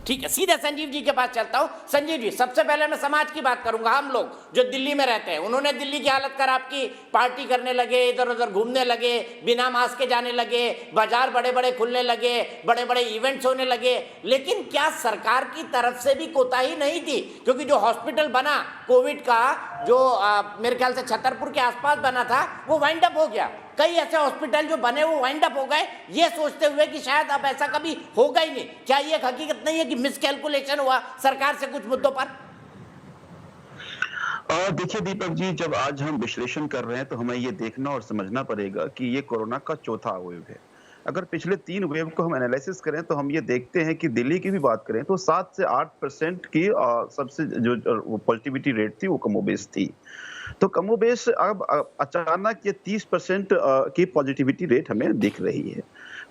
ठीक है, सीधे संजीव जी के पास चलता हूँ। संजीव जी, सबसे पहले मैं समाज की बात करूंगा। हम लोग जो दिल्ली में रहते हैं, उन्होंने दिल्ली की हालत खराब की, पार्टी करने लगे, इधर उधर घूमने लगे, बिना मास्क के जाने लगे, बाजार बड़े बड़े खुलने लगे, बड़े बड़े इवेंट्स होने लगे। लेकिन क्या सरकार की तरफ से भी कोताही नहीं थी? क्योंकि जो हॉस्पिटल बना कोविड का, जो मेरे ख्याल से छतरपुर के आसपास बना था, वो वाइंड अप हो गया। कई ऐसे हॉस्पिटल जो बने वो वाइंड अप हो गए, ये सोचते हुए कि शायद अब ऐसा कभी होगा ही नहीं। क्या ये हकीकत नहीं है कि मिसकैलकुलेशन हुआ सरकार से कुछ मुद्दों पर? देखिए दीपक जी, जब आज हम विश्लेषण कर रहे हैं तो हमें ये देखना और समझना पड़ेगा कि ये कोरोना का चौथा वेव है। अगर पिछले 3 वेव को हम एनालिसिस करें तो हम ये देखते हैं कि दिल्ली की भी बात करें तो 7 से 8% की सबसे जो पॉजिटिविटी रेट थी वो कमोबेश थी। तो कमोबेश अब अचानक ये 30% की पॉजिटिविटी रेट हमें दिख रही है।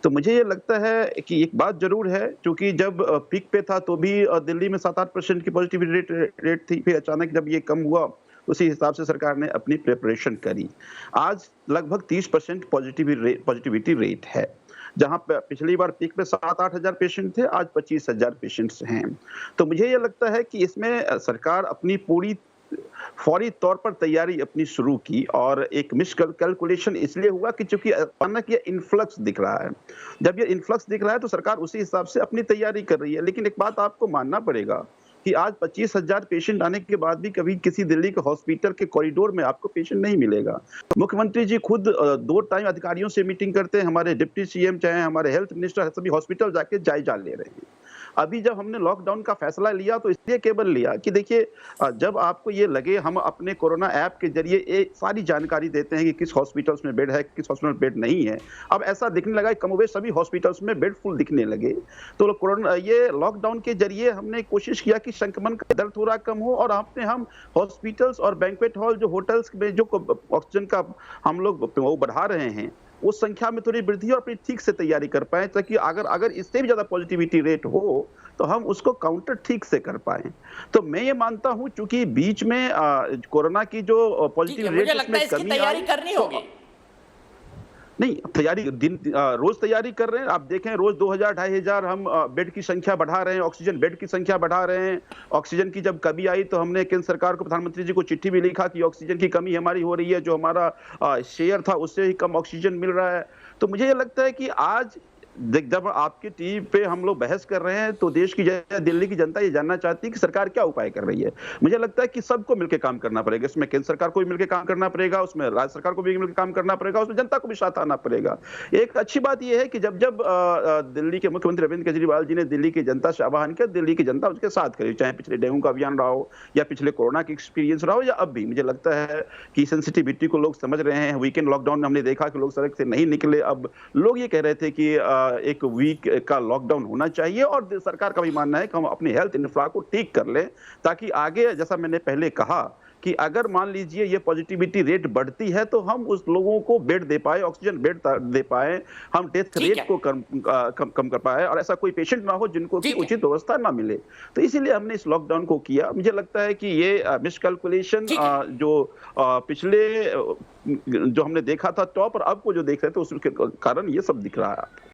तो मुझे ये लगता है कि एक बात ज़रूर है, क्योंकि जब पीक पे था तो भी दिल्ली में 7-8% की पॉजिटिविटी रेट थी। फिर अचानक जब ये कम हुआ, उसी हिसाब से सरकार ने अपनी प्रिपरेशन करी। आज लगभग 30% पॉजिटिविटी रेट है। जहाँ पे पिछली बार पीक पे 7-8 हज़ार पेशेंट थे, आज 25,000 पेशेंट्स हैं। तो मुझे ये लगता है कि इसमें सरकार अपनी पूरी फौरी तौर पर तैयारी अपनी शुरू की, और एक कैलकुलेशन इसलिए हुआ कि चूंकि अचानक ये इन्फ्लक्स दिख रहा है। जब ये इन्फ्लक्स दिख रहा है तो सरकार उसी हिसाब से अपनी तैयारी कर रही है। लेकिन एक बात आपको मानना पड़ेगा कि आज 25,000 पेशेंट आने के बाद भी कभी किसी दिल्ली के हॉस्पिटल के कॉरिडोर में आपको पेशेंट नहीं मिलेगा। मुख्यमंत्री जी खुद 2 टाइम अधिकारियों से मीटिंग करते हैं, हमारे डिप्टी सीएम चाहे हमारे हेल्थ मिनिस्टर सभी हॉस्पिटल जाके जायजा ले रहे हैं। अभी जब हमने लॉकडाउन का फैसला लिया तो इसलिए केवल लिया कि देखिए, जब आपको ये लगे, हम अपने कोरोना ऐप के जरिए सारी जानकारी देते हैं कि किस हॉस्पिटल्स में बेड है, किस हॉस्पिटल में बेड नहीं है। अब ऐसा दिखने लगा कि कमोबेश सभी हॉस्पिटल्स में बेड फुल दिखने लगे। तो कोरोना ये लॉकडाउन के जरिए हमने कोशिश किया कि संक्रमण का दर थोड़ा कम हो, और हम हॉस्पिटल्स और बैंक्वेट हॉल, जो होटल्स में जो ऑक्सीजन का हम लोग वो बढ़ा रहे हैं, उस संख्या में थोड़ी वृद्धि और अपनी ठीक से तैयारी कर पाए, ताकि अगर इससे भी ज्यादा पॉजिटिविटी रेट हो तो हम उसको काउंटर ठीक से कर पाए। तो मैं ये मानता हूं, चूंकि बीच में कोरोना की जो ठीक है, पॉजिटिव मुझे रेट लगता उसमें है इसकी कमी तैयारी आई करनी तो होगी। नहीं, तैयारी रोज तैयारी कर रहे हैं। आप देखें, रोज 2000 2500 हम बेड की संख्या बढ़ा रहे हैं, ऑक्सीजन बेड की संख्या बढ़ा रहे हैं। ऑक्सीजन की जब कमी आई तो हमने केंद्र सरकार को, प्रधानमंत्री जी को चिट्ठी भी लिखा कि ऑक्सीजन की कमी हमारी हो रही है, जो हमारा शेयर था उससे ही कम ऑक्सीजन मिल रहा है। तो मुझे ये लगता है कि आज जब आपकी टीवी पे हम लोग बहस कर रहे हैं तो देश की दिल्ली की जनता ये जानना चाहती है कि सरकार क्या उपाय कर रही है। मुझे लगता है कि सबको मिलकर काम करना पड़ेगा। इसमें केंद्र सरकार को भी मिलकर काम करना पड़ेगा, उसमें राज्य सरकार को भी मिलकर काम करना पड़ेगा, उसमें जनता को भी साथ आना पड़ेगा। एक अच्छी बात यह है कि जब जब दिल्ली के मुख्यमंत्री अरविंद केजरीवाल जी ने दिल्ली की जनता से आह्वान किया, दिल्ली की जनता उसके साथ खड़ी, चाहे पिछले डेंगू का अभियान रहा हो, या पिछले कोरोना की एक्सपीरियंस रहा हो, या अब भी। मुझे लगता है कि सेंसिटिविटी को लोग समझ रहे हैं। वीकेंड लॉकडाउन में हमने देखा कि लोग सड़क से नहीं निकले। अब लोग ये कह रहे थे कि एक वीक का लॉकडाउन होना चाहिए, और सरकार का भी मानना है कि हम अपनी हेल्थ इंफ्रा को ठीक कर लें, ताकि आगे, जैसा मैंने पहले कहा, कि अगर मान लीजिए ये पॉजिटिविटी रेट बढ़ती है तो हम उस लोगों को बेड दे पाए, ऑक्सीजन बेड दे पाए, हम डेथ ठीक रेट है, को कम कर पाए, और ऐसा कोई पेशेंट ना हो जिनको की ठीक है, उचित व्यवस्था ना मिले। तो इसीलिए हमने इस लॉकडाउन को किया। मुझे लगता है कि ये मिसकैलकुलेशन ठीक है। जो पिछले जो हमने देखा था टॉप, और अब को जो देख रहे थे उसके कारण ये सब दिख रहा है।